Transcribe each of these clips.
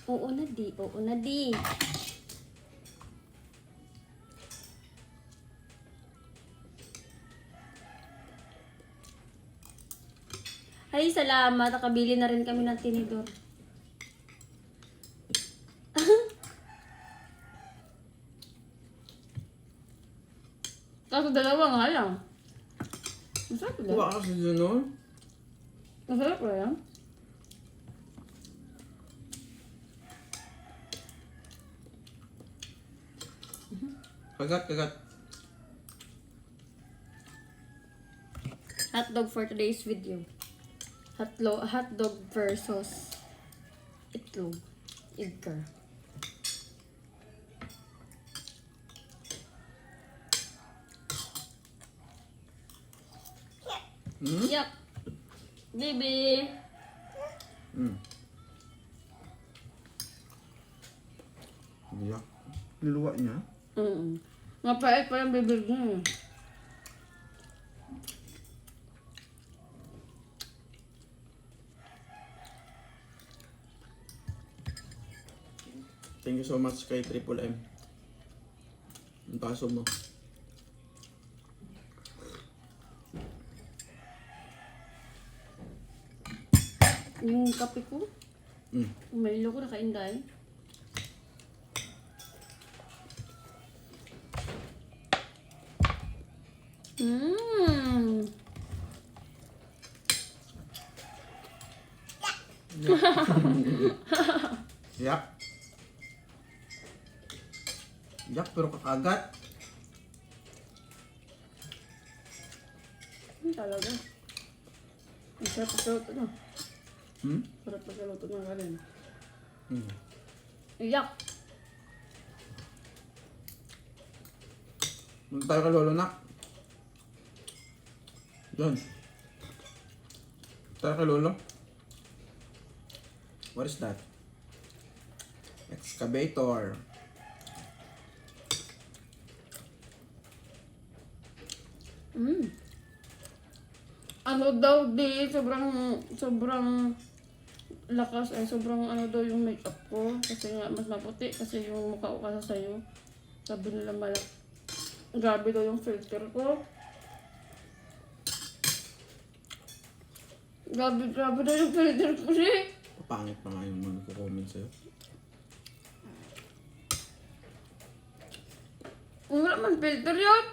Oo na di, oo na di. Ay, salamat. Nakabili na rin kami ng tinidor. Kaso dalawa nga lang. Masarap lang. Kuha kasi dyan, no? Masarap lang. Kagat. Hotdog for today's video. Hotdog versus itlog. Edgar. Yup. Baby. Iyak. Niluwa niya. Mapait pa yung bibig niya. Thank you so much kay Triple M. Ang paso mo. Yung kape ko, Mm. may ilo ko nakainday. Yak. Yak pero kakagat. Talaga. Ang sarap pagkaluto na. Hmm? Sarap pagkaluto na kanin. Hmm. Iyak! Punta tayo kay Lolo Nak. Yan. Tayo kay Lolo. What is that? Excavator. Ano daw di, sobrang lakas ay sobrang ano daw yung makeup ko kasi nga mas maputi kasi yung mukha ko kasi sa'yo. Sabi nila grabe daw yung filter ko. Grabe daw yung filter ko siya. Pangit pa nga yung mga nagko-comment sa'yo. Wala man filter yun.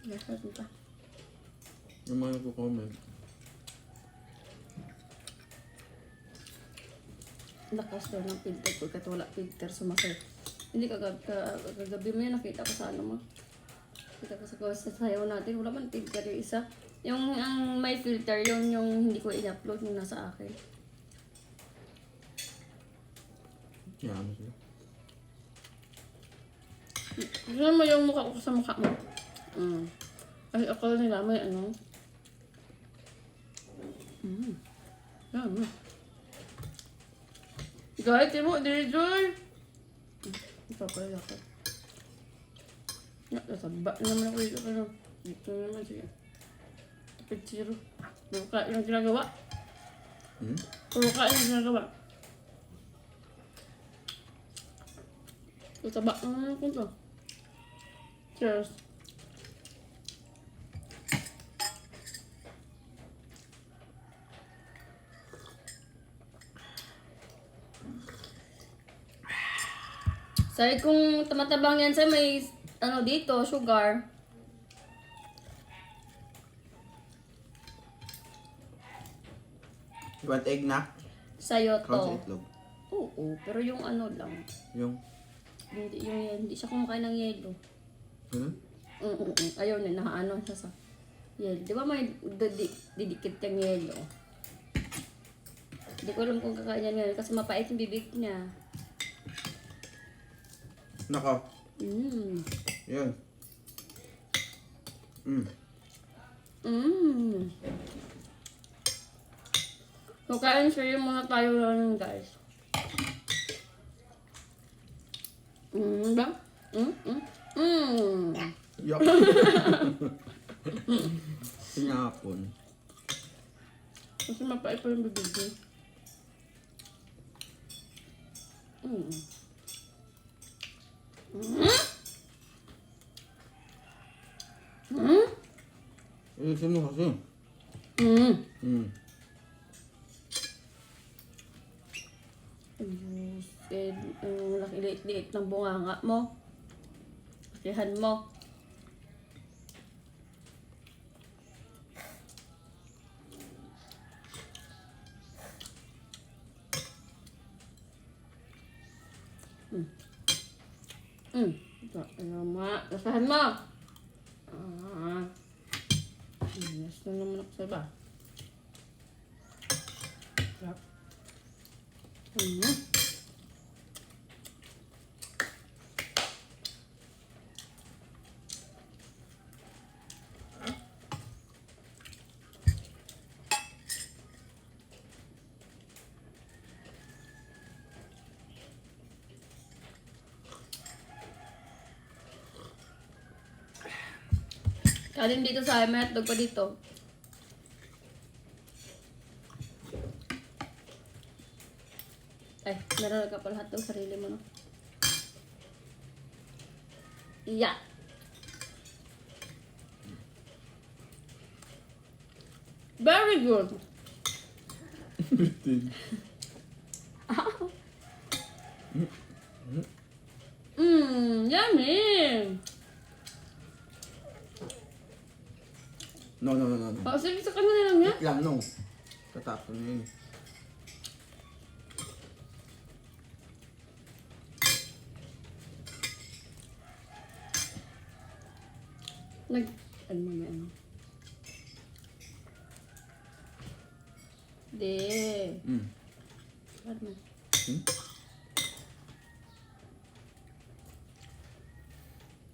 Lahat pa. Yung mga nagko-comment. Lakas daw ng filter ko kahit wala filter sumasay. Hindi kagabi mo yun nakita ko sa ano mo. Kita ko sa sayaw natin. Wala man filter yung isa. Yung ang may filter yung hindi ko i-upload yung nasa akin. Yan sila. Tignan mo yung mukha ko sa mukha mo. Ay, ako nila may ano. Yan. Guys, mo, diri joy. Ipapalala ko. Nasaba naman ako dito. Dito naman siya. Tapit zero. Puro kain ang ginagawa. Puro kain ang ginagawa. Taba naman ako to. Cheers. Sabi kung tumatabang yan sa may ano dito, sugar. You want egg na? Sa'yo Count sa to. itlog. Oo, pero yung ano lang. Yung? Hindi siya kumakain ng yelo. Ayaw na, nakaano siya sa yelo. Di ba may didikit yung yelo? Hindi ko alam kung kakain niya ngayon kasi mapait yung bibig niya. Nako. Yan. So, kain share muna tayo lang guys. Ba? Yuck. Sinapon. Kasi mapait pa yung bibig niya. Mm. Mm? Mm? Ayusin mo kasi. Mm. Mm. Ayusin. Ang laki-liit-liit ng bunganga mo. Lakihan mo. Ito, lakihan mo. Yes na naman ako sa iba. Sarap. Kanin dito sa amin, may hotdog pa dito. Ay, meron ka pala hotdog, sarili mo, no? Yeah. Very good. Bitin. Yummy. No. Oh, sige, sa kanila lang yan. Wait lang, no. Tatapon mo yun. Ano may ano? Di. Ano?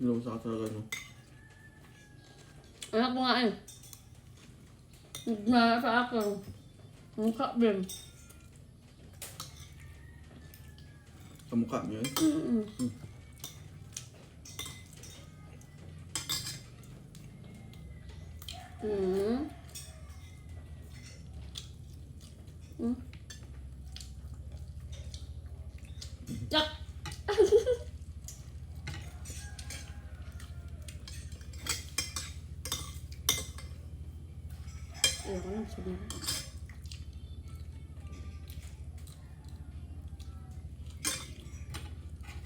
Nilusa ka talaga, no? Anak ko nga eh. Na sa akin. Mukha din. Sa mukha mo yun? Yak! Ayoko lang, sige.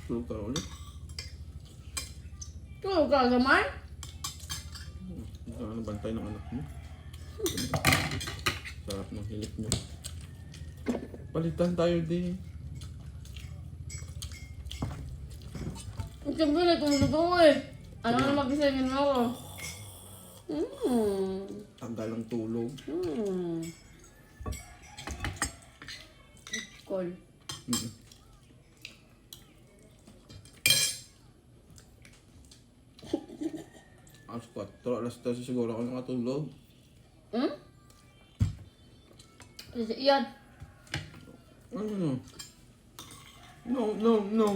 Tulog ka ulit. Tulog ka naman? Ano, bantay ng anak mo. Sarap ng hilik nyo. Palitan tayo din. Siyempre, natulog ako eh. Ano na mag-isingin mo ako? Tagal ng tulog. Call. Alas 4, alas 13 siguro ako nakatulog. Yan. Ano? No. No.